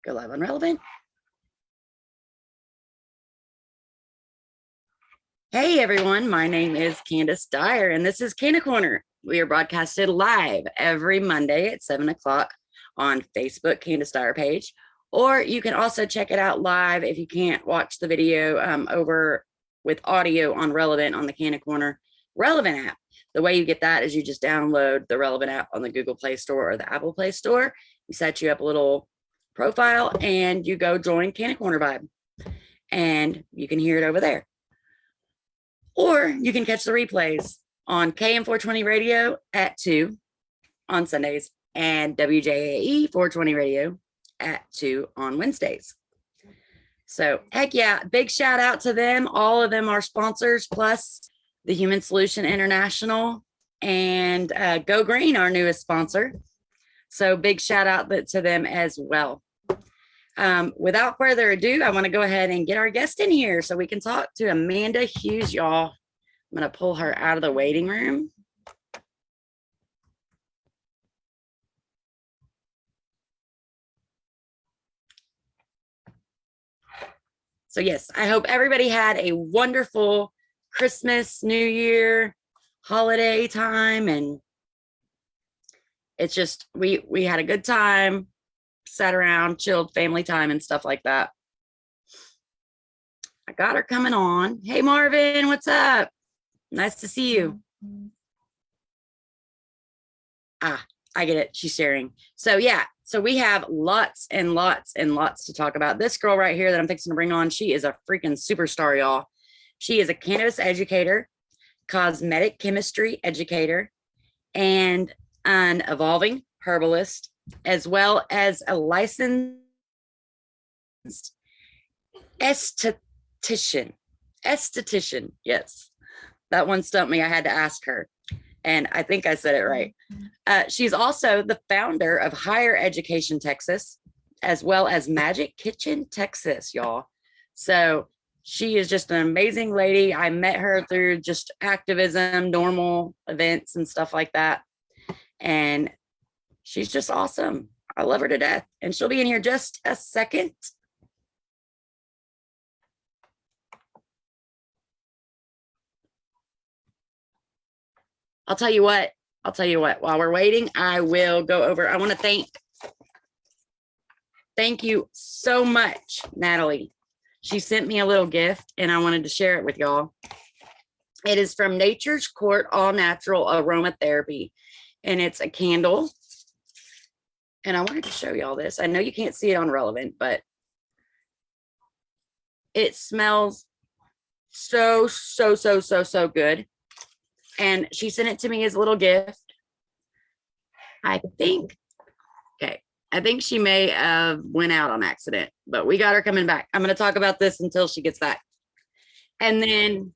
Go live on Relevant. Hey everyone, my name is Candis Dyer and this is Canna Corner. We are broadcasted live every Monday at 7 o'clock on Facebook, Candis Dyer page, or you can also check it out live if you can't watch the video over with audio on Relevant on the Canna Corner Relevant app. The way you get that is you just download the Relevant app on the Google Play Store or the Apple Play Store. You set you up a little profile and you go join Canna Corner Vibe and you can hear it over there. Or you can catch the replays on KM420 Radio at 2 on Sundays and WJAE 420 Radio at 2 on Wednesdays. So heck yeah, big shout out to them. All of them are sponsors, plus the Human Solution International and Go Green, our newest sponsor. So big shout out to them as well. Without further ado, I want to go ahead and get our guest in here so we can talk to Amanda Hughes, y'all. I'm going to pull her out of the waiting room. So yes, I hope everybody had a wonderful Christmas, New Year, holiday time, and it's just we had a good time. Sat around, chilled, family time and stuff like that. I got her coming on. Hey, Marvin, what's up? Nice to see you. Ah, I get it. She's sharing. So yeah, so we have lots and lots and lots to talk about. This girl right here that I'm fixing to bring on, she is a freaking superstar, y'all. She is a cannabis educator, cosmetic chemistry educator, and an evolving herbalist, as well as a licensed esthetician. Yes, that one stumped me. I had to ask her, and I think I said it right. She's also the founder of Higher Education Texas, as well as Magic Kitchen Texas, y'all. So she is just an amazing lady. I met her through just activism, normal events and stuff like that, and she's just awesome. I love her to death. And she'll be in here just a second. I'll tell you what, while we're waiting, I will go over. I want to thank you so much, Natalie. She sent me a little gift and I wanted to share it with y'all. It is from Nature's Court All Natural Aromatherapy. And it's a candle. And I wanted to show y'all this. I know you can't see it on Relevant, but it smells so good. And she sent it to me as a little gift. I think she may have went out on accident, but we got her coming back. I'm going to talk about this until she gets back. And then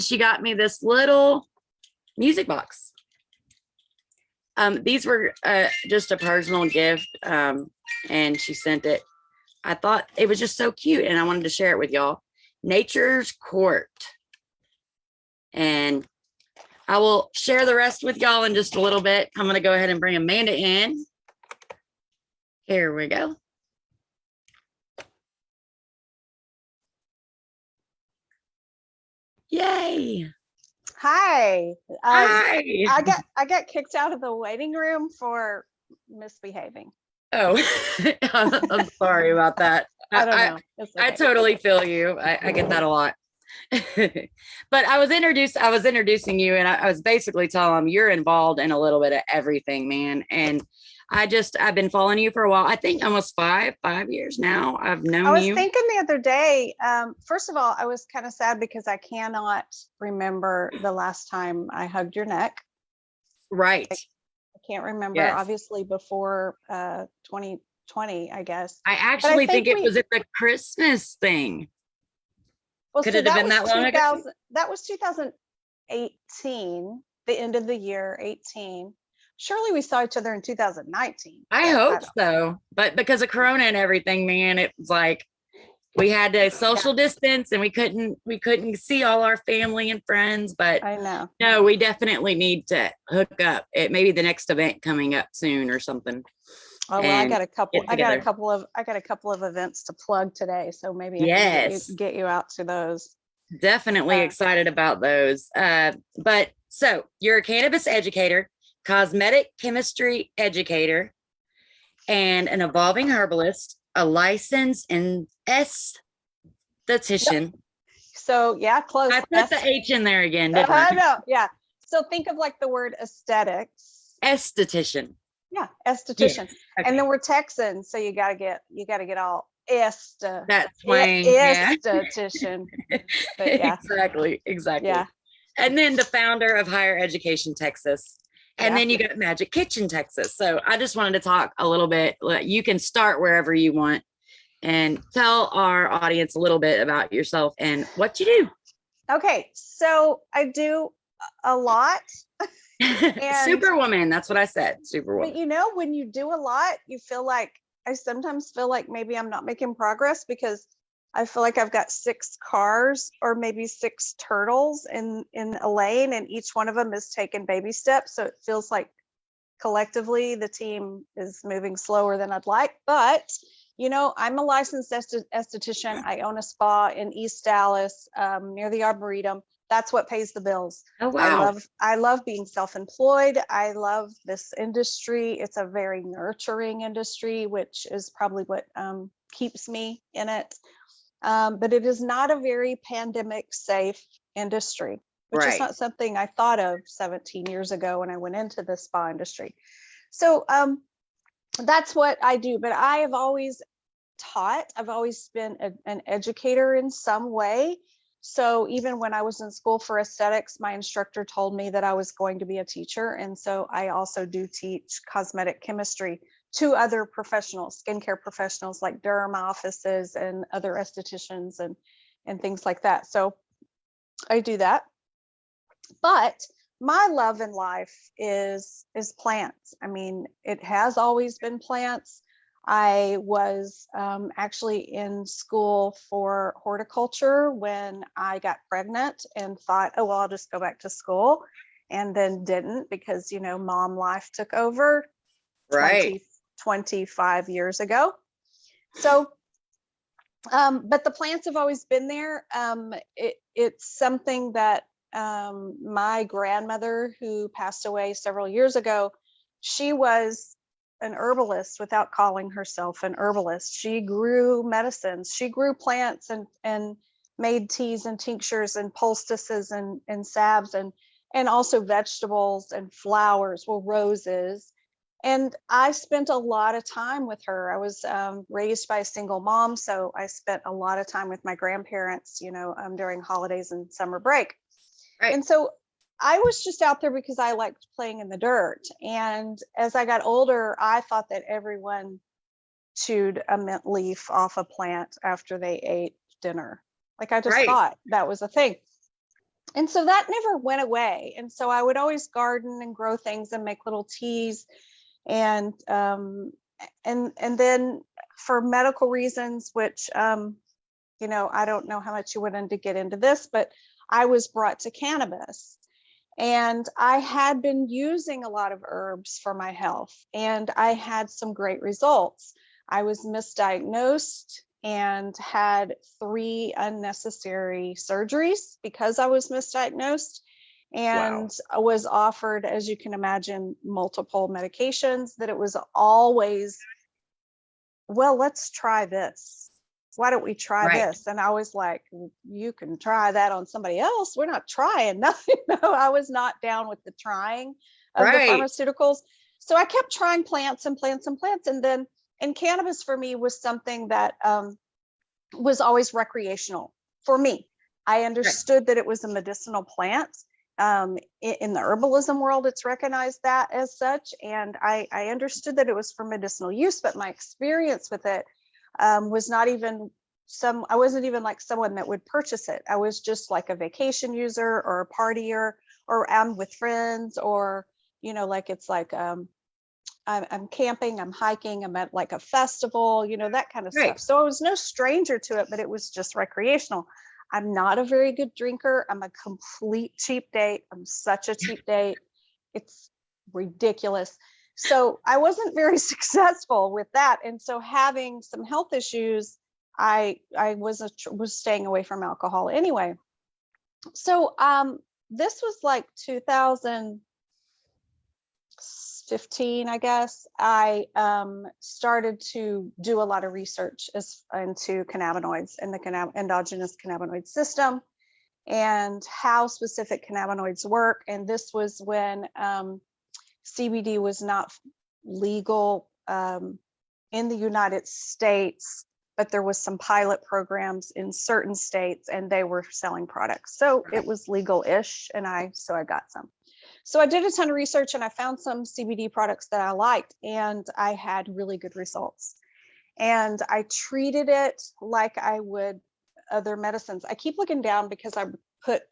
she got me this little music box. These were just a personal gift, and she sent it. I thought it was just so cute, and I wanted to share it with y'all. Nature's Court. And I will share the rest with y'all in just a little bit. I'm going to go ahead and bring Amanda in. Here we go. Yay. Hi. Hi. I got kicked out of the waiting room for misbehaving. Oh, I'm sorry about that. I don't know. It's okay. I totally feel you. I get that a lot. But I was introducing you, and I was basically telling them you're involved in a little bit of everything, man. And I've been following you for a while. I think almost five years now. I've known you. I was thinking the other day, first of all, I was kind of sad because I cannot remember the last time I hugged your neck. Right. I can't remember. Yes. Obviously before 2020, I guess. I actually think it was at the Christmas thing. Well, could it have been that long ago? That was 2018, the end of the year, 18. Surely we saw each other in 2019. I hope so. But because of Corona and everything, man, it was like we had to social distance and we couldn't see all our family and friends. But I know. No, we definitely need to hook up. It may be the next event coming up soon or something. Oh, well, and get together. I got a couple of events to plug today, so maybe I can Yes, get you out to those. definitely Uh, excited about those. But so you're a cannabis educator, cosmetic chemistry educator, and an evolving herbalist, a licensed yep. esthetician. So yeah, I close. put the H in there again, didn't I? No, yeah. So think of like the word aesthetics. Esthetician. Yeah, Yes. esthetician. And Okay. then we're Texans, so you got to get all That twang. Yeah. esthetician. But yeah, Exactly. Exactly. yeah, And then the founder of Higher Education Texas. And yeah. then you got Magic Kitchen Texas. So I just wanted to talk a little bit. You can start wherever you want and tell our audience a little bit about yourself and what you do. Okay, so I do a lot, and Superwoman. That's what I said. but Superwoman. you know, when you do a lot, you feel like I sometimes feel like maybe I'm not making progress because I feel like I've got 6 cars or maybe 6 turtles in a lane, and each one of them is taking baby steps. So it feels like collectively the team is moving slower than I'd like. But you know, I'm a licensed esthetician. I own a spa in East Dallas, near the Arboretum. That's what pays the bills. Oh, wow. I love being self-employed. I love this industry. It's a very nurturing industry, which is probably what keeps me in it. But it is not a very pandemic safe industry, which is Right. not something I thought of 17 years ago when I went into the spa industry. So that's what I do. But I have always taught, I've always been an educator in some way. So even when I was in school for aesthetics, my instructor told me that I was going to be a teacher. And so I also do teach cosmetic chemistry to other professionals, skincare professionals like derm offices and other estheticians and things like that. So I do that. But my love in life is plants. I mean, it has always been plants. I was actually in school for horticulture when I got pregnant and thought, oh, well, I'll just go back to school, and then didn't because, you know, mom life took over Right. 25 years ago. So, but the plants have always been there. It's something that my grandmother, who passed away several years ago, she was an herbalist without calling herself an herbalist. She grew medicines. She grew plants and made teas and tinctures and poultices and salves and also vegetables and flowers, well, roses. And I spent a lot of time with her. I was raised by a single mom, so I spent a lot of time with my grandparents, you know, during holidays and summer break. Right. And so I was just out there because I liked playing in the dirt. And as I got older, I thought that everyone chewed a mint leaf off a plant after they ate dinner. Like I just Right. thought that was a thing. And so that never went away. And so I would always garden and grow things and make little teas. And then for medical reasons, which you know, I don't know how much you went in to get into this, but I was brought to cannabis. And I had been using a lot of herbs for my health, and I had some great results. I was misdiagnosed and had 3 unnecessary surgeries because I was misdiagnosed, Wow. and I was offered, as you can imagine, multiple medications that it was always, well, let's try this. Why don't we try Right. this? And I was like, you can try that on somebody else. We're not trying nothing. No, I was not down with the trying of the Right. pharmaceuticals. So I kept trying plants and plants and plants. And cannabis for me was something that was always recreational for me. I Right. understood that it was a medicinal plant. In the herbalism world, it's recognized that as such. And I understood that it was for medicinal use, but my experience with it was not even I wasn't even like someone that would purchase it. I was just like a vacation user or a partier, or I'm with friends, or, you know, like it's like, I'm camping, I'm hiking, I'm at like a festival, you know, that kind of Right. stuff. So I was no stranger to it, but it was just recreational. I'm not a very good drinker. I'm a complete cheap date. I'm such a cheap date. It's ridiculous. So I wasn't very successful with that. And so having some health issues, I was staying away from alcohol anyway. So this was like 2015, I guess. I started to do a lot of research into cannabinoids and the endogenous cannabinoid system and how specific cannabinoids work. And this was when CBD was not legal in the United States, but there was some pilot programs in certain states and they were selling products. So it was legal-ish, and so I got some. So I did a ton of research and I found some CBD products that I liked, and I had really good results. And I treated it like I would other medicines. I keep looking down because I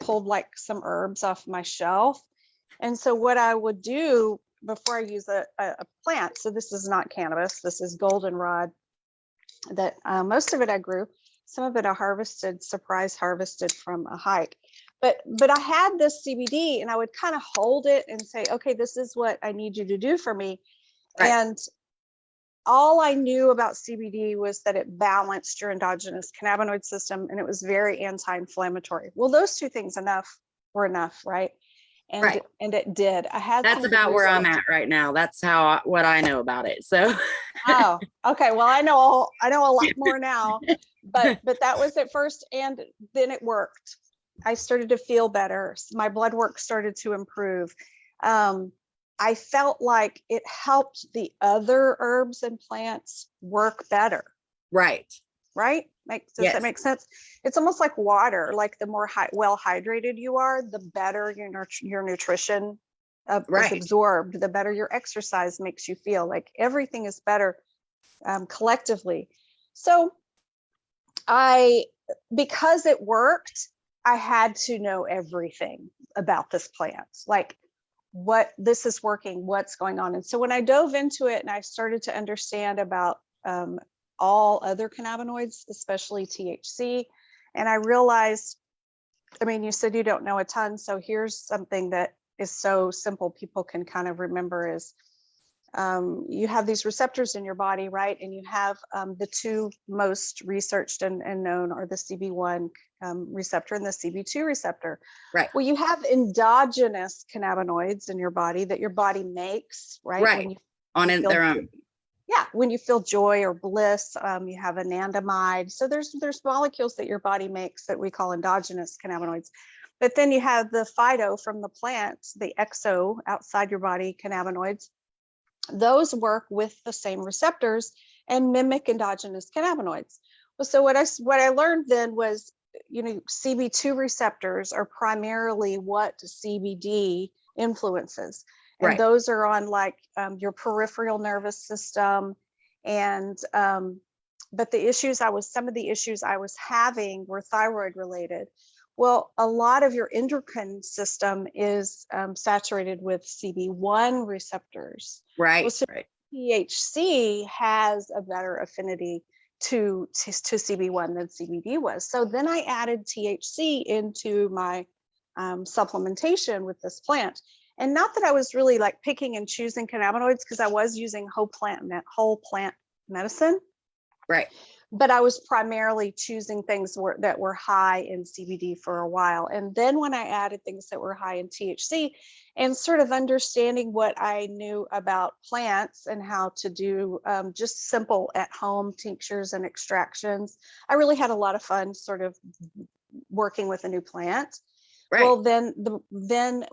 pulled like some herbs off my shelf. And so what I would do before I use a plant, so this is not cannabis, this is goldenrod, that most of it I grew, some of it I surprise harvested from a hike. But I had this CBD and I would kind of hold it and say, okay, this is what I need you to do for me. Right. And all I knew about CBD was that it balanced your endogenous cannabinoid system and it was very anti-inflammatory. Well, those two things were enough, right? And it did. I had that's about where I'm at right now. That's what I know about it. So oh, okay. Well, I know a lot more now, but that was at first, and then it worked. I started to feel better. My blood work started to improve. I felt like it helped the other herbs and plants work better. Right? Does that make sense? It's almost like water. Like the more well hydrated you are, the better your nutrition is absorbed, the better your exercise makes you feel. Like everything is better collectively. So because it worked, I had to know everything about this plant. Like, what this is working, what's going on. And so when I dove into it and I started to understand about all other cannabinoids, especially THC, and I realized, I mean, you said you don't know a ton, so here's something that is so simple people can kind of remember is you have these receptors in your body, right? And you have the two most researched and known are the CB1 receptor and the CB2 receptor. Right. Well, you have endogenous cannabinoids in your body that your body makes, right? Right. On their own. Yeah. When you feel joy or bliss, you have anandamide. So there's molecules that your body makes that we call endogenous cannabinoids. But then you have the phyto from the plants, the exo outside your body cannabinoids. Those work with the same receptors and mimic endogenous cannabinoids. Well, so what I learned then was, CB2 receptors are primarily what CBD influences. And those are on like your peripheral nervous system. And, but some of the issues I was having were thyroid related. Well, a lot of your endocrine system is saturated with CB1 receptors. Right. Well, so THC has a better affinity to CB1 than CBD was. So then I added THC into my supplementation with this plant. And not that I was really like picking and choosing cannabinoids, because I was using whole plant medicine. Right. But I was primarily choosing things that were high in CBD for a while. And then when I added things that were high in THC and sort of understanding what I knew about plants and how to do just simple at home tinctures and extractions, I really had a lot of fun sort of working with a new plant. Right. Well, then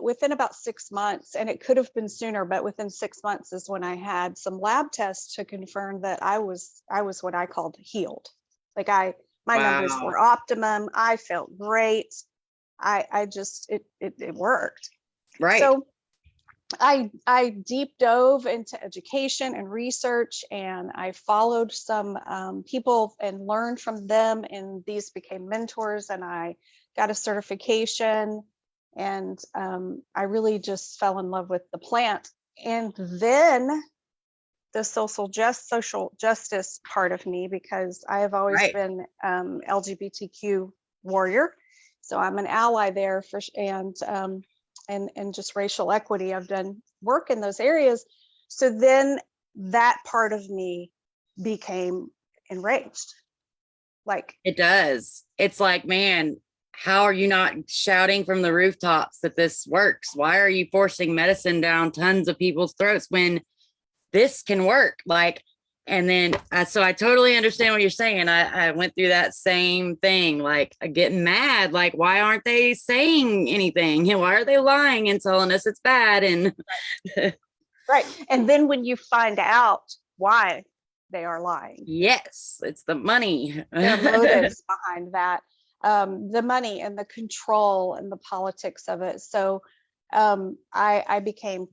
within about 6 months, and it could have been sooner, but within 6 months is when I had some lab tests to confirm that I was what I called healed. Like my numbers were optimum. I felt great. It worked. Right. So I deep dove into education and research, and I followed some people and learned from them, and these became mentors, and I got a certification, and I really just fell in love with the plant. And then the social justice part of me, because I have always been LGBTQ warrior, so I'm an ally there and just racial equity. I've done work in those areas, So then that part of me became enraged. Like, it does. It's like, man, how are you not shouting from the rooftops that this works? Why are you forcing medicine down tons of people's throats when this can work? Like, and then so I totally understand what you're saying. I went through that same thing, like getting mad, like, why aren't they saying anything? Why are they lying and telling us it's bad? And right. And then when you find out why they are lying, yes, it's the money. their motives behind that, the money and the control and the politics of it. So I became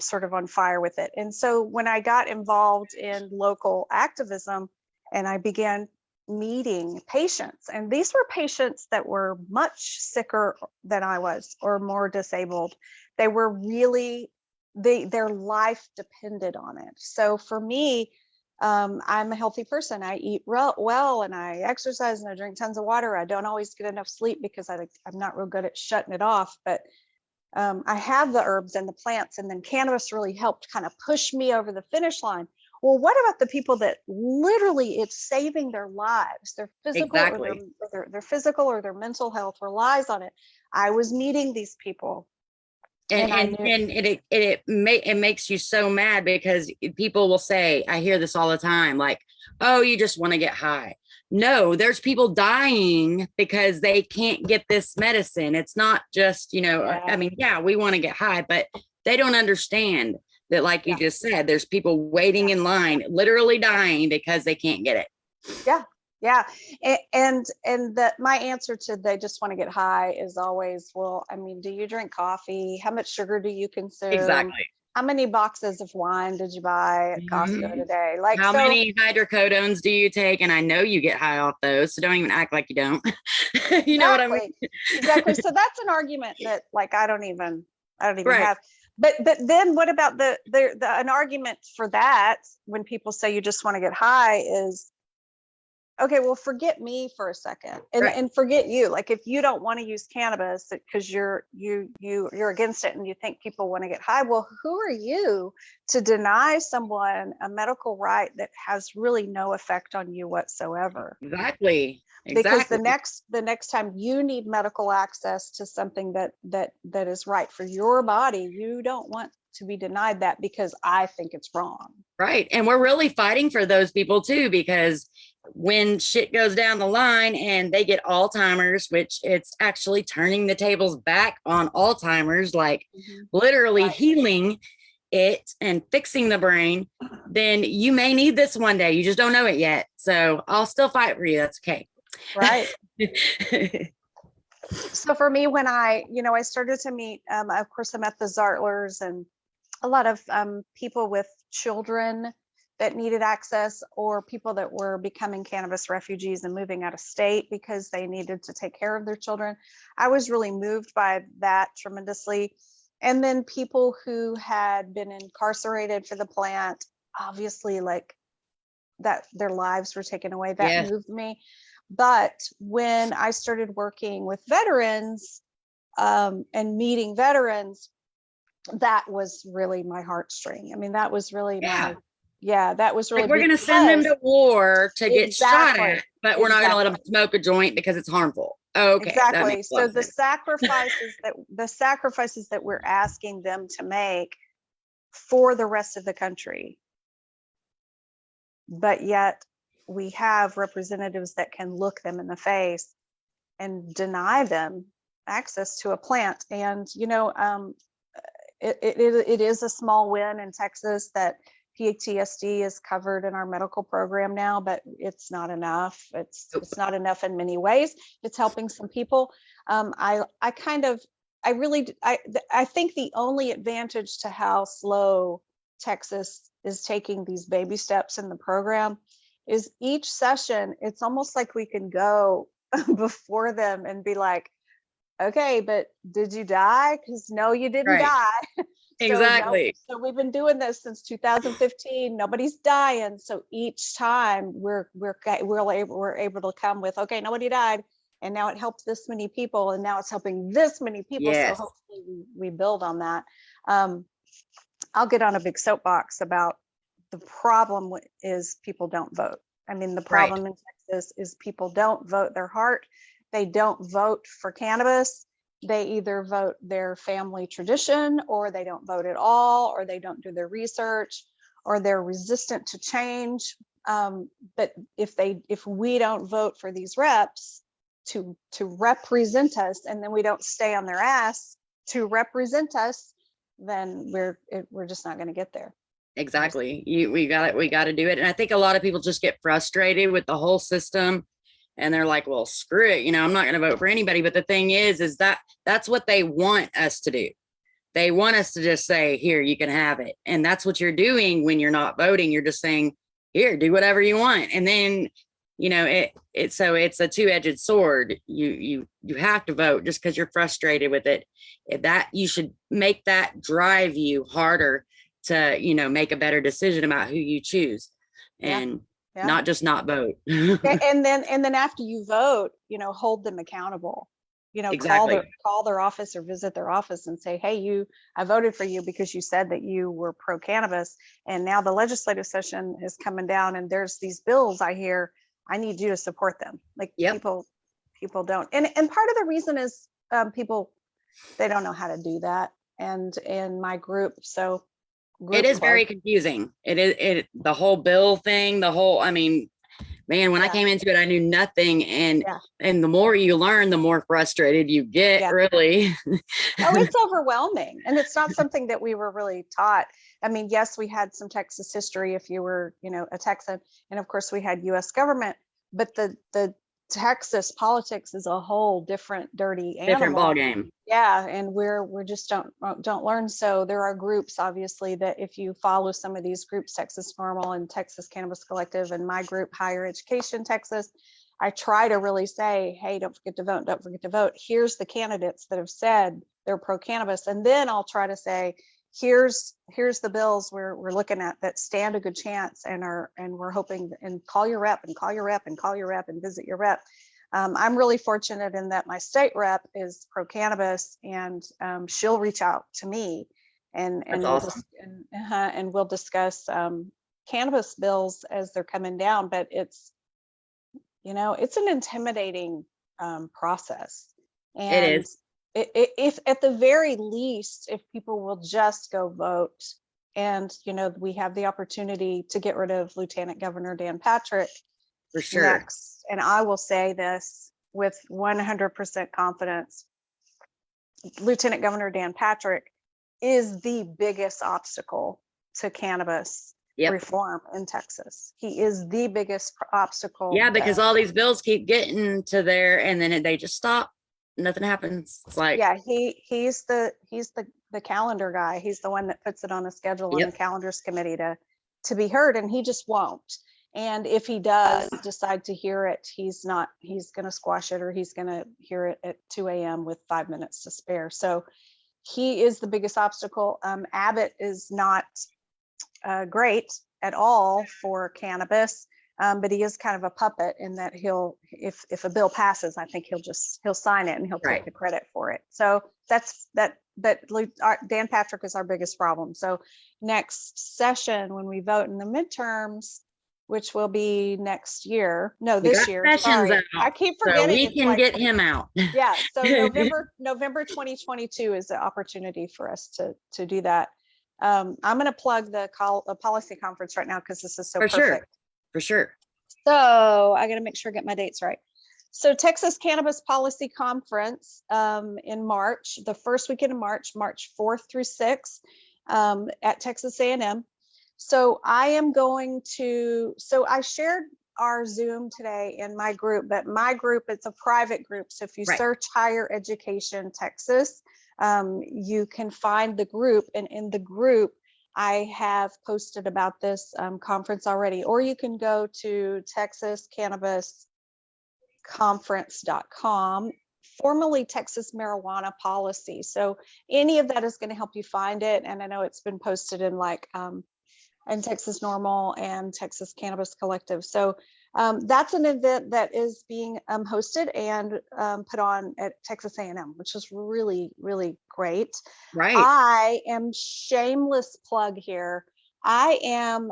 sort of on fire with it. And so when I got involved in local activism and I began meeting patients, and these were patients that were much sicker than I was or more disabled. They were really, their life depended on it. So for me, I'm a healthy person. I eat well and I exercise and I drink tons of water. I don't always get enough sleep because I'm not real good at shutting it off, but I have the herbs and the plants, and then cannabis really helped kind of push me over the finish line. Well, what about the people that literally it's saving their lives, their physical Exactly. or their physical or their mental health relies on it? I was meeting these people. And it makes you so mad because people will say, I hear this all the time, like, oh, you just want to get high. No, there's people dying because they can't get this medicine. It's not just, I mean, yeah, we want to get high, but they don't understand that, like you just said, there's people waiting in line, literally dying because they can't get it. Yeah. And that my answer to they just want to get high is always, well, I mean, do you drink coffee? How much sugar do you consume? Exactly. How many boxes of wine did you buy at Costco today? Like, how many hydrocodones do you take? And I know you get high off those, so don't even act like you don't. You know what I mean? Exactly. So that's an argument that, like, I don't even Right. have. But then what about the an argument for that when people say you just want to get high is, okay, well, forget me for a second and forget you. Like, if you don't want to use cannabis because you're against it and you think people want to get high, well, who are you to deny someone a medical right that has really no effect on you whatsoever? Exactly. Because the next time you need medical access to something that is right for your body, you don't want to be denied that because I think it's wrong. Right. And we're really fighting for those people too, because when shit goes down the line and they get Alzheimer's, which it's actually turning the tables back on Alzheimer's, like literally healing it and fixing the brain, then you may need this one day. You just don't know it yet. So I'll still fight for you. That's okay. Right. So for me, when I started to meet, of course, I met the Zartlers and a lot of people with children that needed access, or people that were becoming cannabis refugees and moving out of state because they needed to take care of their children. I was really moved by that tremendously. And then people who had been incarcerated for the plant, obviously, like that, their lives were taken away. That moved me. But when I started working with veterans and meeting veterans, that was really my heartstring. I mean, that was really that was really, like, we're going to send them to war to get shot at, but we're not going to let them smoke a joint because it's harmful. Okay. Exactly. So the sacrifices that we're asking them to make for the rest of the country, but yet we have representatives that can look them in the face and deny them access to a plant. And it is a small win in Texas that PTSD is covered in our medical program now, but it's not enough. It's not enough in many ways. It's helping some people. I think the only advantage to how slow Texas is taking these baby steps in the program is each session, it's almost like we can go before them and be like, okay, but did you die? Because no, you didn't die. Exactly. So we've been doing this since 2015. Nobody's dying. So each time we're able to come with, okay, nobody died, and now it helped this many people, and now it's helping this many people. So hopefully we build on that. I'll get on a big soapbox about the problem is people don't vote. I mean, the Right. problem in Texas is people don't vote their heart. They don't vote for cannabis. They either vote their family tradition, or they don't vote at all, or they don't do their research, or they're resistant to change. But if we don't vote for these reps to represent us, and then we don't stay on their ass to represent us, then we're just not going to get there. Exactly. We got to do it. And I think a lot of people just get frustrated with the whole system, and they're like, well, screw it. I'm not going to vote for anybody. But the thing is that that's what they want us to do. They want us to just say, here, you can have it. And that's what you're doing when you're not voting. You're just saying, here, do whatever you want. And then, so it's a two-edged sword. You have to vote just because you're frustrated with it. That you should make that drive you harder to, make a better decision about who you choose, and not just not vote. and then after you vote, hold them accountable. Exactly. Call their office or visit their office and say, hey, I voted for you because you said that you were pro cannabis, and now the legislative session is coming down and there's these bills I hear, I need you to support them. Like, people don't, and part of the reason is people, they don't know how to do that. And in my group, it is very confusing. The whole bill thing, man, when I came into it, I knew nothing. And the more you learn, the more frustrated you get, really. Oh, it's overwhelming. And it's not something that we were really taught. I mean, yes, we had some Texas history if you were, a Texan. And of course we had US government, but the Texas politics is a whole different dirty animal. Different ball game. Yeah, and we're just don't learn. So there are groups, obviously, that if you follow some of these groups, Texas Normal and Texas Cannabis Collective, and my group, Higher Education Texas, I try to really say, hey, don't forget to vote. Don't forget to vote. Here's the candidates that have said they're pro cannabis, and then I'll try to say, here's the bills we're looking at that stand a good chance and we're hoping, and call your rep and call your rep and call your rep and visit your rep. I'm really fortunate in that my state rep is pro cannabis, and she'll reach out to me and awesome. we'll discuss cannabis bills as they're coming down. But it's it's an intimidating process, and it is. If at the very least, if people will just go vote, and we have the opportunity to get rid of Lieutenant Governor Dan Patrick For sure. next. And I will say this with 100% confidence, Lieutenant Governor Dan Patrick is the biggest obstacle to cannabis reform in Texas. He is the biggest obstacle. Yeah, because all these bills keep getting to there, and then they just stop. Nothing happens. It's like, he's the calendar guy. He's the one that puts it on the schedule on the calendars committee to be heard, and he just won't. And if he does decide to hear it, he's going to squash it, or he's going to hear it at 2 a.m. with 5 minutes to spare. So he is the biggest obstacle. Abbott is not great at all for cannabis. But he is kind of a puppet in that if a bill passes, I think he'll sign it and he'll take the credit for it. So Dan Patrick is our biggest problem. So next session, when we vote in the midterms, which will be next year, this year, sorry, I keep forgetting. So we can get him out. Yeah, so November 2022 is the opportunity for us to do that. I'm going to plug the policy conference right now because this is so perfect. For sure. So I got to make sure I get my dates right. So Texas Cannabis Policy Conference in March, the first weekend of March 4th through 6th at Texas A&M. So I shared our Zoom today in my group, but my group, it's a private group. So if you search Higher Education Texas, you can find the group, and in the group, I have posted about this conference already, or you can go to texascannabisconference.com, formerly Texas Marijuana Policy. So any of that is going to help you find it. And I know it's been posted in in Texas Normal and Texas Cannabis Collective. So That's an event that is being hosted and put on at Texas A&M, which is really, really great. Right. I am shameless plug here. I am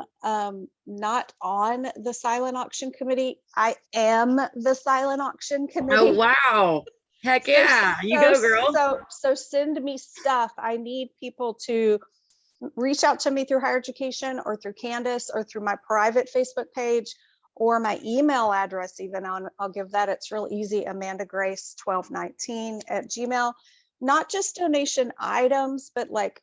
not on the silent auction committee. I am the silent auction committee. Oh, wow. Heck So, yeah. You go, girl. So send me stuff. I need people to reach out to me through higher education or through Candis or through my private Facebook page or my email address. Even I'll give that. It's real easy. amandagrace1219@gmail. Not just donation items, but like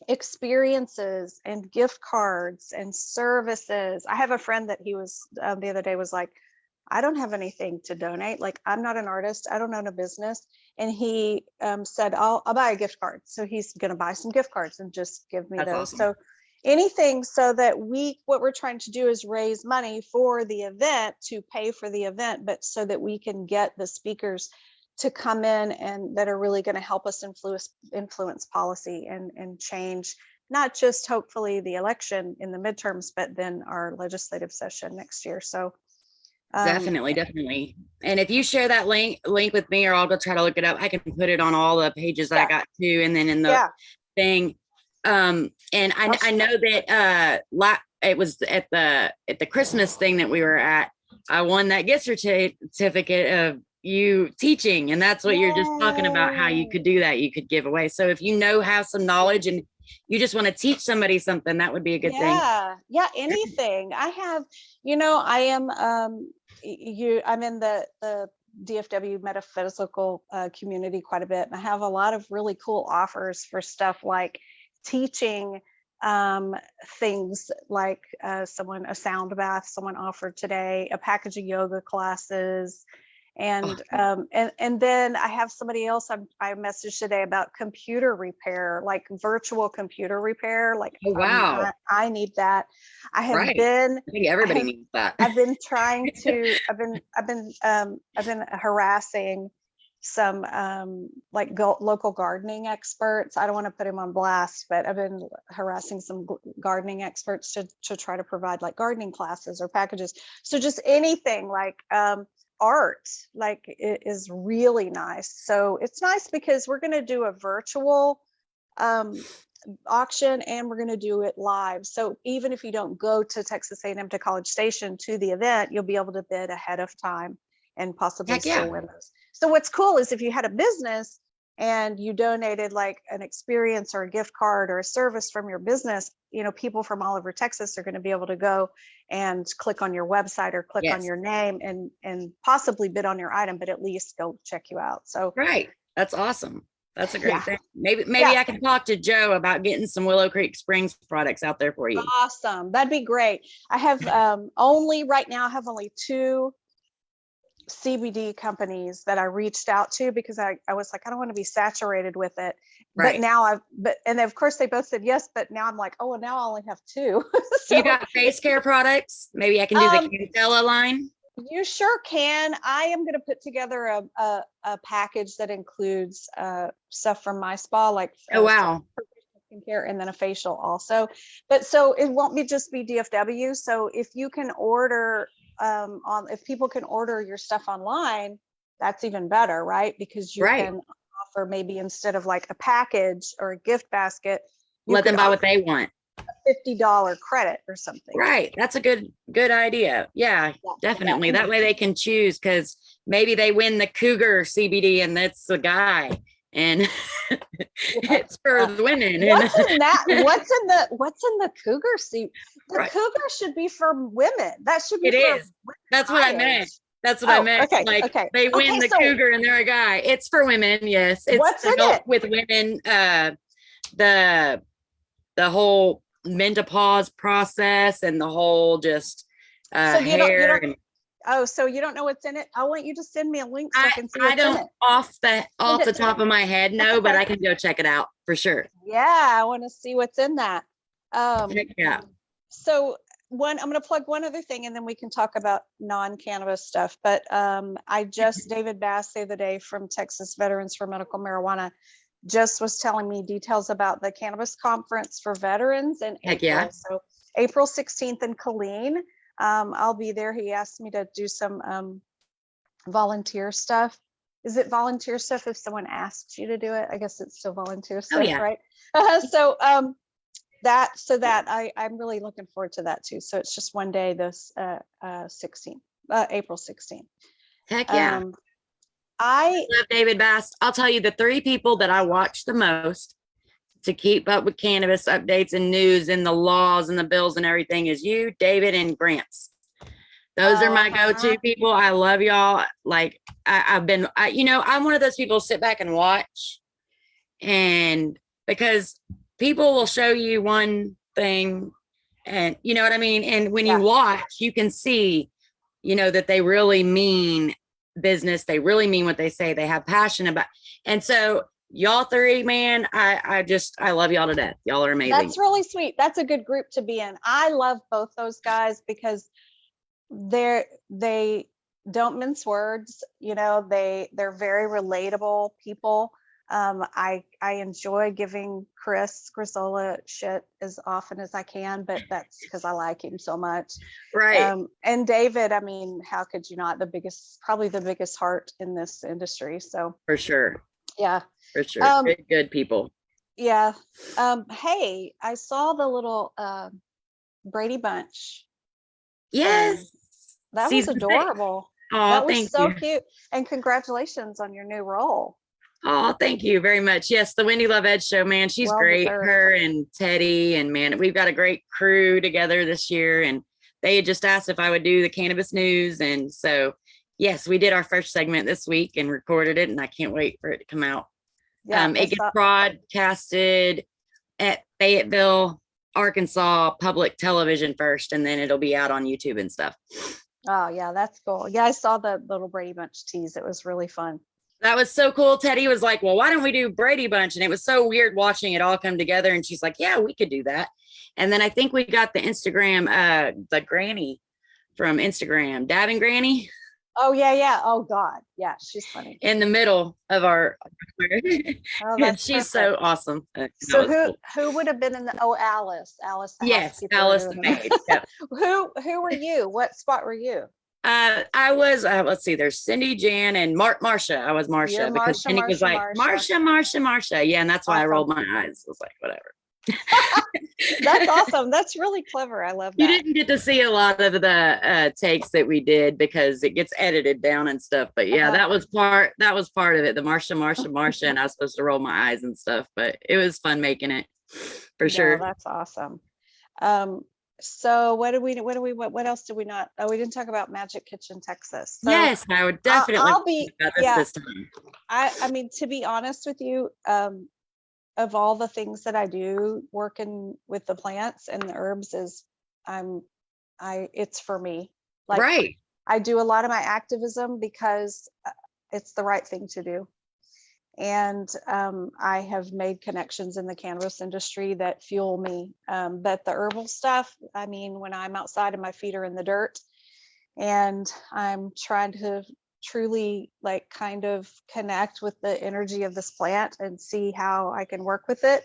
experiences and gift cards and services. I have a friend that he was the other day was like, I don't have anything to donate. Like, I'm not an artist. I don't own a business. And he said, I'll buy a gift card. So he's going to buy some gift cards and just give me That's those. awesome. So anything so that what we're trying to do is raise money for the event to pay for the event, but so that we can get the speakers to come in and that are really going to help us influence policy and change, not just hopefully the election in the midterms, but then our legislative session next year. So definitely. And if you share that link with me, or I'll go try to look it up, I can put it on all the pages that I got to, and then in the thing. And I know that it was at the Christmas thing that we were at. I won that gift certificate of you teaching, and that's what you're just talking about, how you could do that, you could give away. So if you have some knowledge and you just want to teach somebody something, that would be a good thing. Yeah, anything. I have, I am I'm in the DFW metaphysical community quite a bit, and I have a lot of really cool offers for stuff like teaching things like a sound bath someone offered today, a package of yoga classes, and then I have somebody else I messaged today about computer repair, like virtual computer repair. Like, oh, wow, I need that. I have I think everybody needs that. I've been trying to. I've been harassing some local gardening experts. I don't want to put him on blast, but I've been harassing some gardening experts to try to provide like gardening classes or packages. So just anything like art, like, it is really nice. So it's nice because we're going to do a virtual auction and we're going to do it live. So even if you don't go to Texas A&M to College Station to the event, you'll be able to bid ahead of time and possibly still win those. So what's cool is if you had a business and you donated like an experience or a gift card or a service from your business, people from all over Texas are going to be able to go and click on your website or click on your name and possibly bid on your item, but at least go check you out. So right, that's awesome. That's a great thing. Maybe I can talk to Joe about getting some Willow Creek Springs products out there for you. Awesome, that'd be great. I have only 2 CBD companies that I reached out to because I was like, I don't want to be saturated with it. Right. But now and of course they both said yes, but now I'm like, oh, now I only have 2. So, you got face care products? Maybe I can do the Candela line. You sure can. I am going to put together a package that includes stuff from my spa, like skincare, and then a facial also. But so it won't just be DFW. So if you can order if people can order your stuff online, that's even better, right? Because you can offer, maybe instead of like a package or a gift basket, let them buy what they want. A $50 credit or something. Right. That's a good idea. Yeah, definitely. That way they can choose, because maybe they win the Cougar CBD and that's the guy. And it's for the women. What's in that? What's in the Cougar seat? The Cougar should be for women. That should be That's what I meant. That's what I meant. Okay. They win the Cougar and they're a guy. It's for women. Yes. It's what's in it with women. The whole menopause process and the whole just hair. So you don't know what's in it? I want you to send me a link so I can see what's in it. Off the top of my head, no, but I can go check it out for sure. Yeah, I want to see what's in that. So I'm going to plug one other thing and then we can talk about non-cannabis stuff. But David Bass the other day from Texas Veterans for Medical Marijuana just was telling me details about the cannabis conference for veterans in April. So April 16th in Killeen. I'll be there. He asked me to do some volunteer stuff. Is it volunteer stuff if someone asks you to do it? I guess it's still volunteer stuff, yeah. right? So I'm really looking forward to that too. So it's just one day, this April 16th. Heck yeah. I love David Bass. I'll tell you the 3 people that I watch the most to keep up with cannabis updates and news and the laws and the bills and everything is you, David, and Grants. Those are my go-to people. I love y'all. Like I'm one of those people sit back and watch, and because people will show you one thing, and you know what I mean? And when you watch, you can see, that they really mean business. They really mean what they say. They have passion about. And so y'all 3, man, I love y'all to death. Y'all are amazing. That's really sweet. That's a good group to be in. I love both those guys because they don't mince words. They're very relatable people. I enjoy giving Chris Grisola shit as often as I can, but that's because I like him so much. Right. And David, I mean, how could you not? Probably the biggest heart in this industry. So for sure. Yeah. For sure. Good people. Yeah. Hey, I saw the little Brady Bunch. Yes. That was adorable. Oh, that was so cute. And congratulations on your new role. Oh, thank you very much. Yes, the Wendy Love Edge show, man. She's great. Her and Teddy, and man, we've got a great crew together this year. And they had just asked if I would do the cannabis news. And so, yes, we did our first segment this week and recorded it. And I can't wait for it to come out. Yeah, it gets broadcasted at Fayetteville, Arkansas public television first, and then it'll be out on YouTube and stuff. Oh, yeah, that's cool. Yeah, I saw the little Brady Bunch tease. It was really fun. That was so cool. Teddy was like, well, why don't we do Brady Bunch? And it was so weird watching it all come together. And she's like, yeah, we could do that. And then I think we got the Instagram, the granny from Instagram, Dabbing Granny. Oh, yeah. Oh, God. Yeah, she's funny. In the middle of our, she's so awesome. So who would have been in Alice? Alice. Yes, Alice the maid. Yep. Who were you? What spot were you? I was, let's see, there's Cindy, Jan, and Marsha. I was Marsha because Cindy was like, Marsha. Yeah, and that's why I rolled my eyes. I was like, whatever. That's awesome. That's really clever. I love that. You didn't get to see a lot of the takes that we did because it gets edited down and stuff. But yeah, that was part of it. The Marsha, and I was supposed to roll my eyes and stuff, but it was fun making it for sure. That's awesome. So what else did we not? Oh, we didn't talk about Magic Kitchen Texas. So yes, I would definitely I'll be this time. I mean, to be honest with you, of all the things that I do working with the plants and the herbs it's for me. Like, right. I do a lot of my activism because it's the right thing to do. And I have made connections in the cannabis industry that fuel me. But the herbal stuff, I mean, when I'm outside and my feet are in the dirt and I'm trying to truly kind of connect with the energy of this plant and see how I can work with it,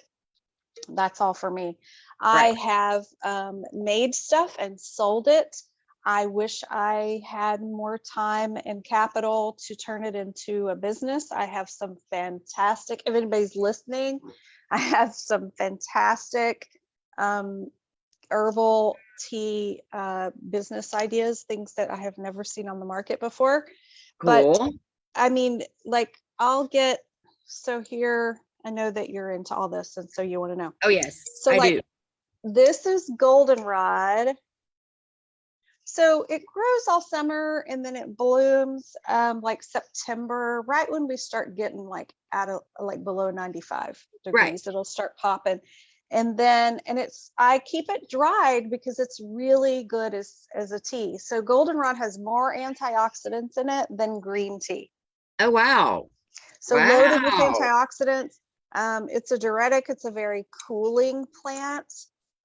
that's all for me. Right. I have made stuff and sold it. I wish I had more time and capital to turn it into a business. I have some fantastic, if anybody's listening, I have some fantastic herbal tea business ideas, things that I have never seen on the market before. Cool. But I mean, so here, I know that you're into all this, and so you want to know. Oh, yes. So I do. This is goldenrod. So it grows all summer and then it blooms like September, right when we start getting below 95 degrees, right. It'll start popping. And I keep it dried because it's really good as a tea. So goldenrod has more antioxidants in it than green tea. Oh, wow. So loaded with antioxidants. It's a diuretic. It's a very cooling plant.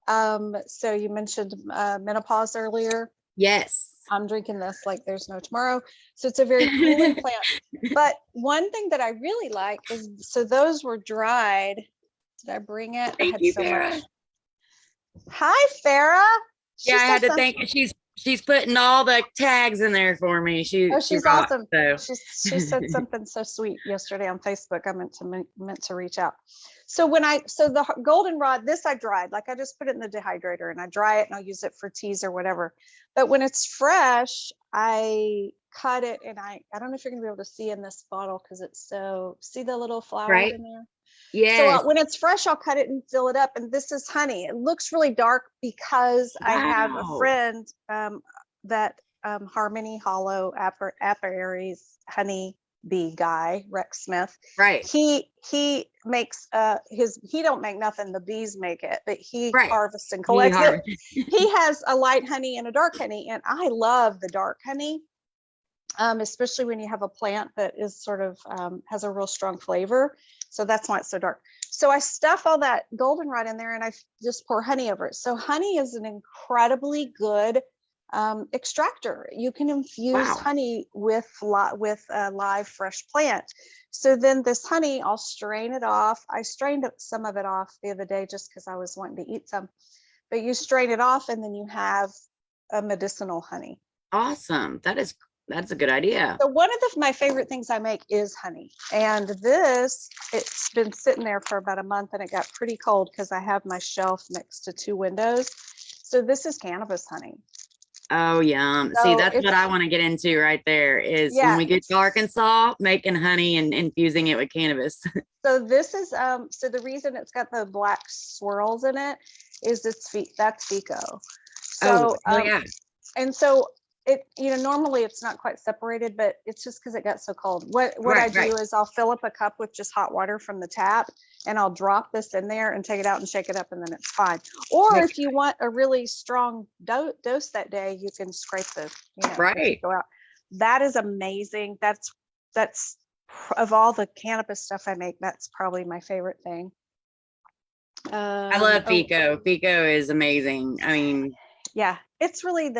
So you mentioned menopause earlier. Yes. I'm drinking this like there's no tomorrow. So it's a very cooling plant. But one thing that I really like is, so those were dried. Did I bring it? Thank you, Farrah. Hi, Farrah. I had to thank her. She's she's putting all the tags in there for me. She she's rocks, awesome. so. She said something so sweet yesterday on Facebook. I meant to reach out. So the goldenrod, this I dried, like I just put it in the dehydrator and I dry it and I'll use it for teas or whatever. But when it's fresh, I cut it, and I don't know if you're gonna be able to see in this bottle because it's so, see the little flower Right. in there? Yes. So when it's fresh, I'll cut it and fill it up. And this is honey. It looks really dark because I have a friend that Harmony Hollow Apiaries honey bee guy, Rex Smith. Right. He makes he don't make nothing, the bees make it, but he harvests and He collects it. harvests. He has a light honey and a dark honey, and I love the dark honey. Especially when you have a plant that is sort of has a real strong flavor. So that's why it's so dark. So I stuff all that goldenrod in there and I just pour honey over it. So honey is an incredibly good extractor. You can infuse honey with a live fresh plant. So then this honey, I'll strain it off. I strained some of it off the other day just because I was wanting to eat some. But you strain it off and then you have a medicinal honey. Awesome. That's a good idea. So one of my favorite things I make is honey. And this, it's been sitting there for about a month and it got pretty cold because I have my shelf next to 2 windows. So this is cannabis honey. Oh, yum. So see, that's what I want to get into right there is when we get to Arkansas, making honey and infusing it with cannabis. So this is, so the reason it's got the black swirls in it is that's Fico. So, and so it, normally it's not quite separated, but it's just because it got so cold. What I do is I'll fill up a cup with just hot water from the tap and I'll drop this in there and take it out and shake it up and then it's fine. Or if you want a really strong dose that day, you can scrape the, go out. That is amazing. That's of all the cannabis stuff I make, that's probably my favorite thing. I love Fico. Fico is amazing. I mean, yeah, it's really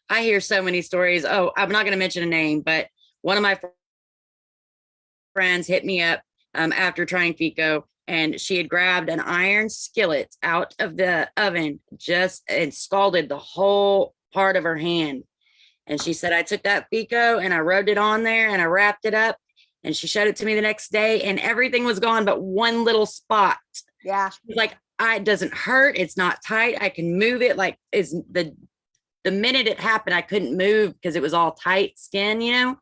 I hear so many stories. Oh, I'm not going to mention a name, but one of my friends hit me up after trying Fico, and she had grabbed an iron skillet out of the oven and scalded the whole part of her hand. And she said, I took that Fico and I rubbed it on there and I wrapped it up. And she showed it to me the next day and everything was gone but one little spot. Yeah. She's like, it doesn't hurt. It's not tight. I can move it. Like, the minute it happened, I couldn't move because it was all tight skin,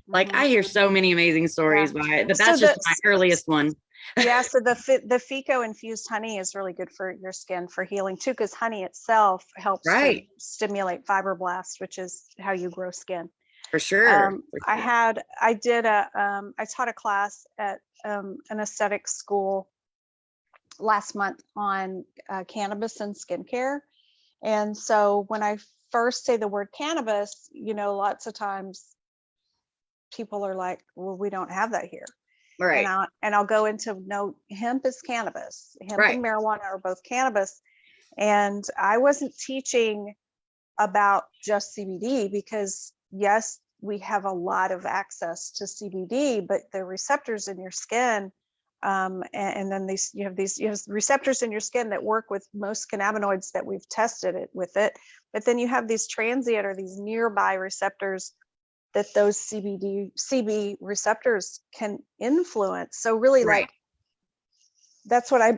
Like I hear so many amazing stories by it, but that's just my earliest one. Yeah, so the Fico infused honey is really good for your skin for healing too, because honey itself helps to stimulate fibroblasts, which is how you grow skin. For sure. I taught a class at an aesthetic school last month on cannabis and skincare. And so when I first say the word cannabis, lots of times people are like, well, we don't have that here. Right. And I'll go into, no, hemp is cannabis. Hemp and marijuana are both cannabis. And I wasn't teaching about just CBD because yes, we have a lot of access to CBD, but the receptors in your skin, and then you have these receptors in your skin that work with most cannabinoids that we've tested it with it. But then you have these transient or these nearby receptors that those CB receptors can influence. So really that's what I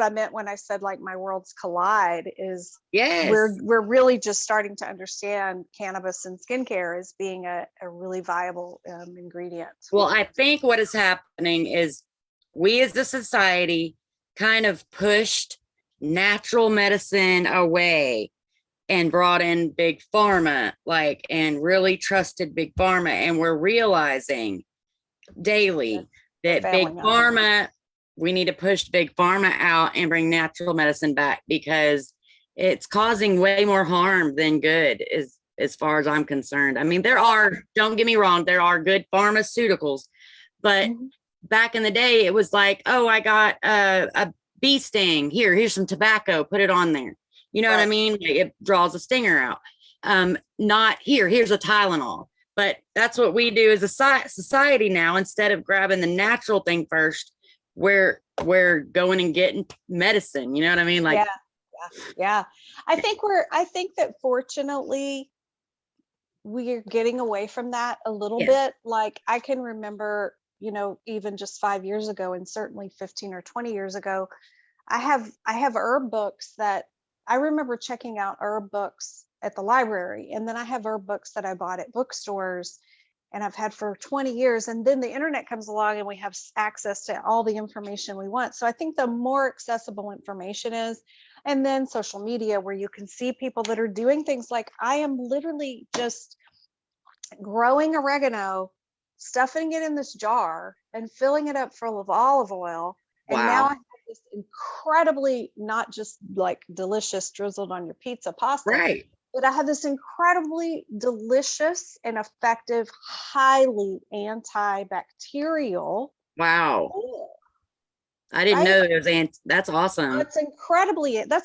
meant when I said like my worlds collide is we're really just starting to understand cannabis and skincare as being a really viable ingredient. Well, I think what is happening is we as a society kind of pushed natural medicine away and brought in big pharma, and really trusted big pharma. And we're realizing daily that big pharma, we need to push big pharma out and bring natural medicine back because it's causing way more harm than good as far as I'm concerned. I mean, don't get me wrong, there are good pharmaceuticals, but back in the day, it was like, oh, I got a bee sting. Here's some tobacco, put it on there. You know what I mean? It draws a stinger out. Not here's a Tylenol. But that's what we do as a society now. Instead of grabbing the natural thing first, we're going and getting medicine. You know what I mean? Yeah. I think that fortunately we're getting away from that a little Yes. bit. Like I can remember, even just 5 years ago, and certainly 15 or 20 years ago, I have herb books that I remember checking out herb books at the library. And then I have herb books that I bought at bookstores and I've had for 20 years. And then the internet comes along and we have access to all the information we want. So I think the more accessible information is, and then social media where you can see people that are doing things like I am literally just growing oregano, stuffing it in this jar and filling it up full of olive oil. And now I Wow. have this incredibly, not just like delicious drizzled on your pizza pasta, Right. but I have this incredibly delicious and effective, highly antibacterial Wow. oil, I didn't right? know it was that's awesome. That's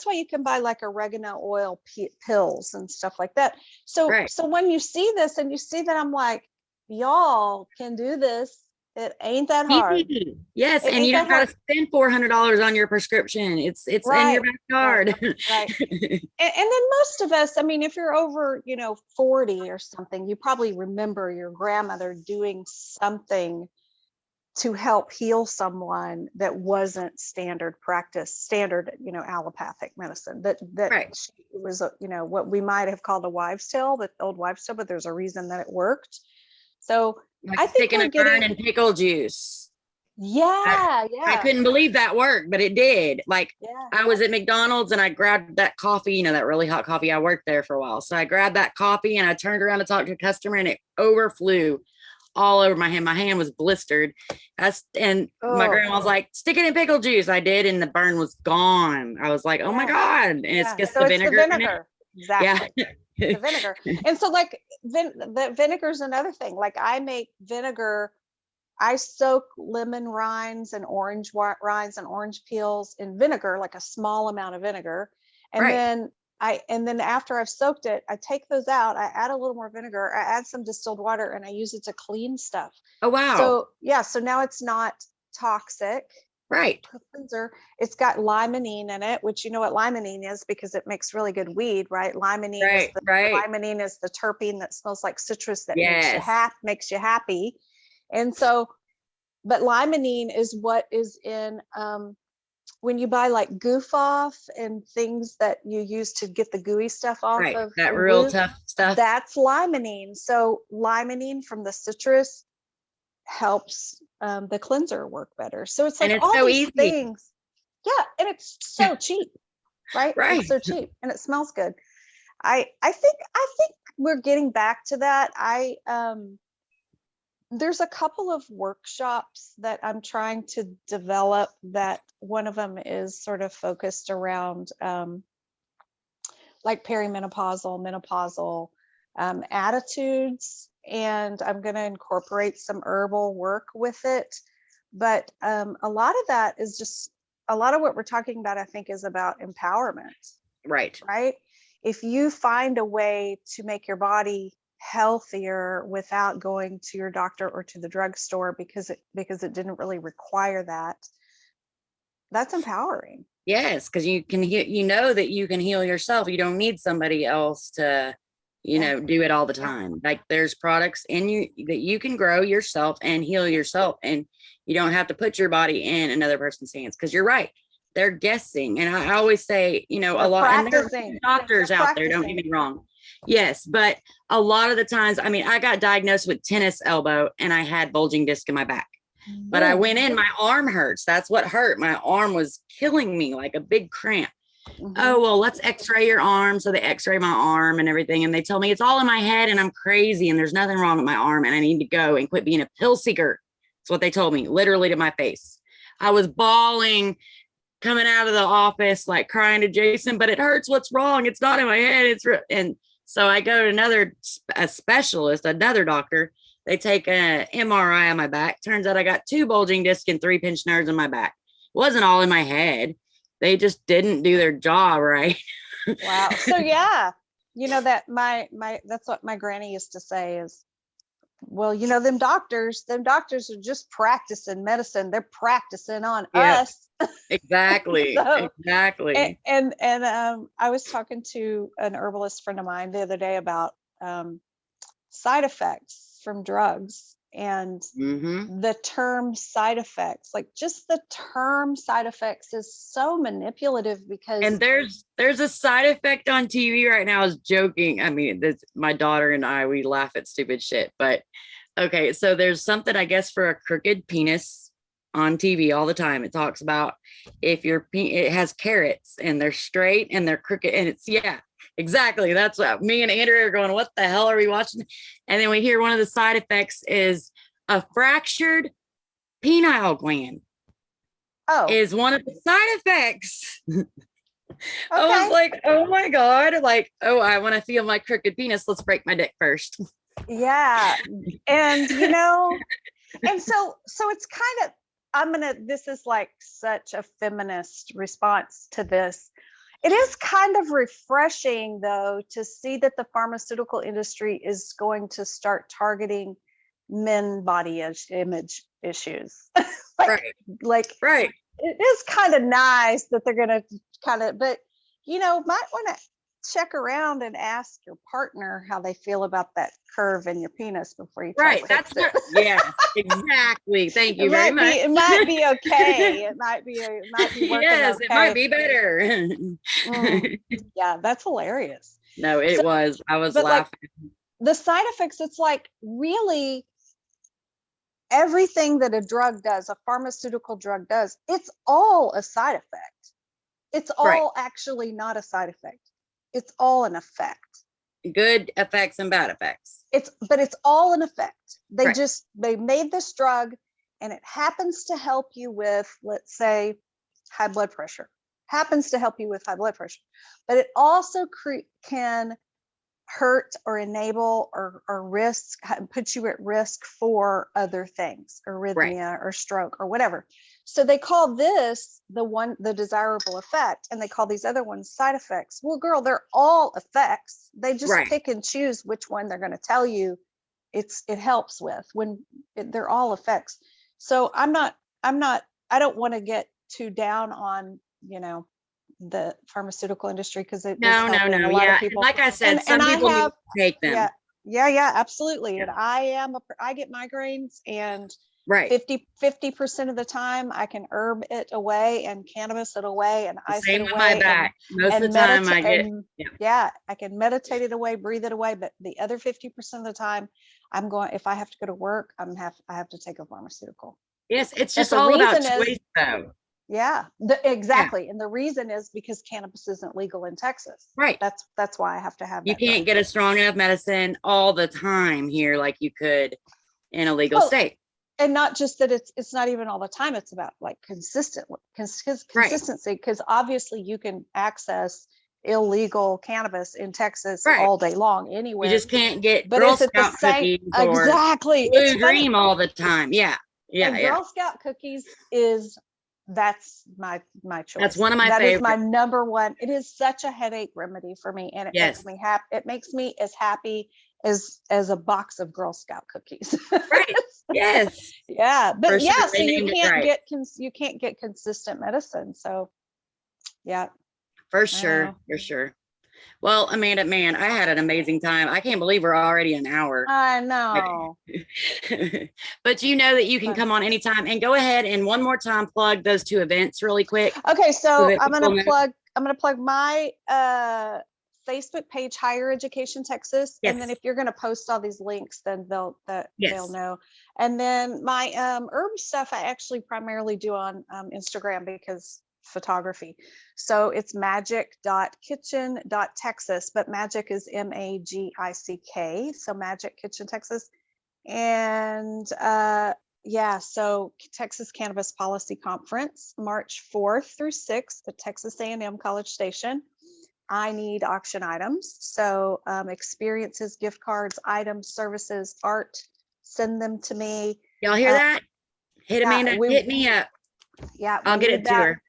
why you can buy like oregano oil pills and stuff like that. So Right. when you see this and you see that, I'm like, y'all can do this. It ain't that hard. Easy. Yes, It and ain't you that don't gotta hard. spend $400 on your prescription. It's in your Right, right, backyard. right. And then most of us, I mean, if you're over, 40 or something, you probably remember your grandmother doing something to help heal someone that wasn't standard, allopathic medicine, that Right. was, what we might have called a wives' tale, the old wives' tale, but there's a reason that it worked. So Like I think sticking we're a burn getting, and pickle juice. I, yeah, I yeah, couldn't believe that worked, but it did. Like yeah. I was at McDonald's and I grabbed that coffee, that really hot coffee. I worked there for a while. So I grabbed that coffee and I turned around to talk to a customer and it overflew all over my hand. My hand was blistered. And my Oh, grandma was like, stick it in pickle juice. I did, and the burn was gone. I was like, oh my yeah, God. And it's yeah. just So the it's the vinegar in it. vinegar. Yeah. Exactly. The vinegar. And so like the vinegar is another thing. Like I make vinegar. I soak lemon rinds and orange rinds and orange peels in vinegar, like a small amount of vinegar. And Right. then after I've soaked it, I take those out, I add a little more vinegar, I add some distilled water, and I use it to clean stuff. Oh, wow. So yeah, so now it's not toxic. Right. Cleanser. It's got limonene in it, which you know what limonene is because it makes really good weed, right? Right. Right. Limonene is the terpene that smells like citrus that Yes. makes you happy. And so, but limonene is what is in when you buy like goof off and things that you use to get the gooey stuff off Right. of That in real glue. tough stuff. That's limonene. So limonene from the citrus helps the cleanser work better. So it's And like it's all so these easy. things. Yeah, and it's so cheap, right? Right. It's so cheap and it smells good. I think we're getting back to that. There's a couple of workshops that I'm trying to develop, that one of them is sort of focused around like perimenopausal, menopausal attitudes. And I'm going to incorporate some herbal work with it. But a lot of that is just a lot of what we're talking about, I think, is about empowerment, Right. right? If you find a way to make your body healthier without going to your doctor or to the drugstore because it didn't really require that, that's empowering. Yes, because you can heal, that you can heal yourself. You don't need somebody else to, Yeah, do it all the yeah, time. Like there's products in you that you can grow yourself and heal yourself. And you don't have to put your body in another person's hands. Because you're right. They're guessing. And I always say, a they're lot, and there are practicing. doctors They're out there, don't get practicing. me wrong. Yes, but a lot of the times, I mean, I got diagnosed with tennis elbow and I had bulging disc in my back. But I went in, my arm hurts. That's what hurt. My arm was killing me like a big cramp. Mm-hmm. Oh, well, let's x-ray your arm. So they x-ray my arm and everything. And they tell me it's all in my head and I'm crazy and there's nothing wrong with my arm and I need to go and quit being a pill seeker. That's what they told me, literally to my face. I was bawling, coming out of the office, like crying to Jason, but it hurts. What's wrong? It's not in my head. And so I go to a specialist, another doctor. They take an MRI on my back. Turns out I got 2 bulging discs and 3 pinched nerves in my back. It wasn't all in my head. They just didn't do their job right. Wow. So yeah, that my that's what my granny used to say is Well, you know, them doctors are just practicing medicine. They're practicing on Yeah, us. exactly. So, Exactly. I was talking to an herbalist friend of mine the other day about side effects from drugs, and Hmm. the term side effects, like just the term side effects is so manipulative And because there's a side effect on TV right now. I was joking. I mean, this, my daughter and I, we laugh at stupid shit. But okay, so there's something I guess for a crooked penis on TV all the time. It talks about if it has carrots and they're straight and they're crooked, and it's yeah, exactly. That's what me and Andrea are going. What the hell are we watching? And then we hear one of the side effects is a fractured penile gland oh, is one of the side effects. I was okay, like, oh my God. Like, oh, I want to feel my crooked penis. Let's break my dick first. yeah, and you know, and so it's kind of, this is like such a feminist response to this. It is kind of refreshing though to see that the pharmaceutical industry is going to start targeting men body image issues. like Right. like Right. it is kind of nice that they're going to kind of, but you know, might want to check around and ask your partner how they feel about that curve in your penis before you try to Right. fix That's it. what, yes, exactly. Thank It you very might much. be, it might be okay. It might be working Yes, it might okay. be better. Mm, yeah, that's hilarious. No, it So, was. I was but like laughing. the side effects, it's like really everything that a drug does, a pharmaceutical drug does, it's all a side effect. It's Right. all actually not a side effect. It's all an effect. Good effects and bad effects. But it's all an effect. Right. They made this drug and it happens to help you with, let's say, high blood pressure. Happens to help you with high blood pressure. But it also can hurt or enable or risk, put you at risk for other things, Right. arrhythmia or stroke or whatever. So they call this the desirable effect, and they call these other ones side effects. Well, girl, they're all effects. They just Right. pick and choose which one they're going to tell you it helps with when they're all effects. So I don't want to get too down on, you know, the pharmaceutical industry because it is No, no, helping no. a lot of Yeah. And people. like I said, And some I people need have, to take yeah, them. yeah, absolutely. Yeah. And I get migraines, and Right. 50% of the time I can herb it away and cannabis it away and The ice it same with my away back. Most of and the time meditate, I get, and yeah. yeah, I can meditate it away, breathe it away. But the other 50% of the time if I have to go to work, I have to take a pharmaceutical. Yes, it's But just the all about reason is, choice though. yeah, Yeah. exactly. And the reason is because cannabis isn't legal in Texas. Right. That's why I have to have You that drug. can't get a strong enough medicine all the time here like you could in a legal Well, state. and not just that, it's not even all the time. It's about like Right. consistency, because obviously you can access illegal cannabis in Texas Right. all day long You anywhere. just can't get But Girl is it the Scout same? cookies or Exactly. It's Blue funny. Dream all the time. Yeah. Yeah. And Yeah. Girl Scout cookies is that's my That's choice. one of my That is my favorites. number one. It is such a headache remedy for me, and it makes Yes. me happy. It makes me as happy as a box of Girl Scout cookies. Right. Yes. Yeah, For but sure. yeah, They so named it right. you can't get consistent medicine. So yeah, For I don't sure. know. For sure. Well, Amanda, man, I had an amazing time. I can't believe we're already an hour. I know. But you know that you can Fun. come on anytime, and go ahead and one more time plug those two events really quick Okay, so so that people know. I'm gonna plug my Facebook page, Higher Education Texas, and then Yes. if you're gonna post all these links, then they'll Yes. know. And then my herb stuff I actually primarily do on Instagram because photography. So it's magic.kitchen.texas, but magic is MAGICK. So Magic Kitchen Texas. And yeah, so Texas Cannabis Policy Conference, March 4th through 6th at Texas A&M College Station. I need auction items. So experiences, gift cards, items, services, art, send them to me. Y'all hear that? Hit Yeah, Amanda. Hit me up. we I'll get need it to that. her.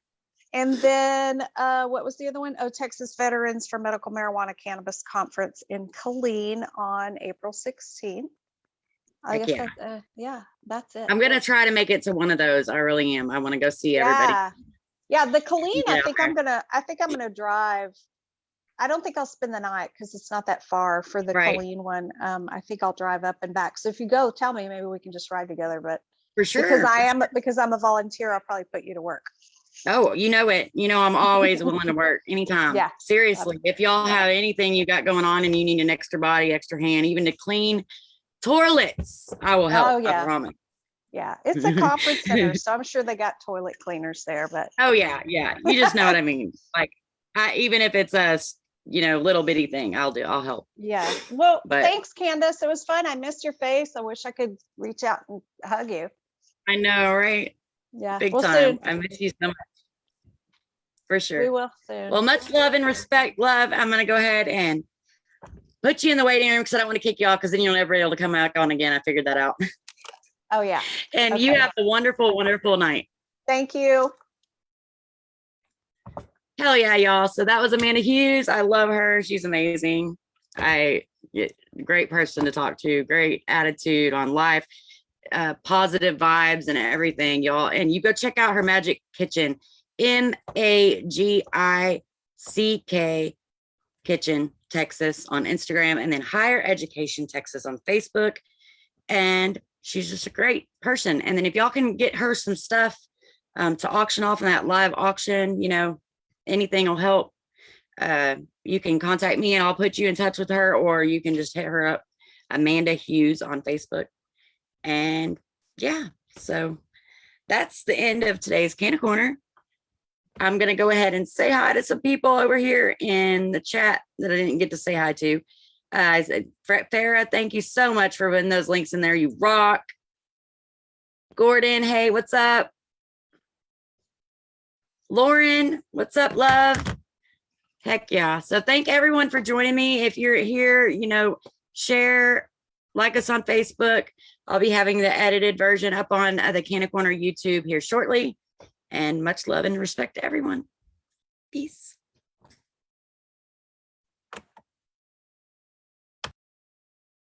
And then what was the other one? Oh, Texas Veterans for Medical Marijuana Cannabis Conference in Killeen on April 16th. I Heck guess yeah. that, yeah, that's it. I'm going to try to make it to one of those. I really am. I want to go see everybody. Yeah. Yeah, the Colleen, Get out there. I think I'm gonna drive. I don't think I'll spend the night because it's not that far for the Right. Colleen one. I think I'll drive up and back. So if you go, tell me, maybe we can just ride together. But For sure. because I'm a volunteer, I'll probably put you to work. Oh, you know it. You know, I'm always willing to work anytime. Yeah. Seriously. If y'all have anything you got going on and you need an extra body, extra hand, even to clean toilets, I will help. Oh I yeah. promise. Yeah. It's a conference center, so I'm sure they got toilet cleaners there, but Oh yeah. Yeah. You just know what I mean. Like even if it's a, little bitty thing, I'll help. yeah. Well, But thanks, Candace. It was fun. I missed your face. I wish I could reach out and hug you. I know, right? Yeah. Big We'll time. soon. I miss you so much. For We sure. will soon. Well, much love and respect, love. I'm going to go ahead and put you in the waiting room because I don't want to kick you off because then you'll never be able to come back on again. I figured that out. Oh yeah. And you have a wonderful, wonderful night. Thank you. Hell yeah, y'all. So that was Amanda Hughes. I love her. She's amazing. Great person to talk to, great attitude on life, positive vibes and everything, y'all. And you go check out her Magic Kitchen, MAGICK Kitchen, Texas on Instagram, and then Higher Education Texas on Facebook. And she's just a great person. And then if y'all can get her some stuff to auction off in that live auction, anything will help. You can contact me and I'll put you in touch with her, or you can just hit her up, Amanda Hughes on Facebook. And yeah, so that's the end of today's Canna Corner. I'm going to go ahead and say hi to some people over here in the chat that I didn't get to say hi to. I said, Farah, thank you so much for putting those links in there. You rock. Gordon, hey, what's up? Lauren, what's up, love? Heck yeah. So thank everyone for joining me. If you're here, share, like us on Facebook. I'll be having the edited version up on the Canna Corner YouTube here shortly. And much love and respect to everyone. Peace.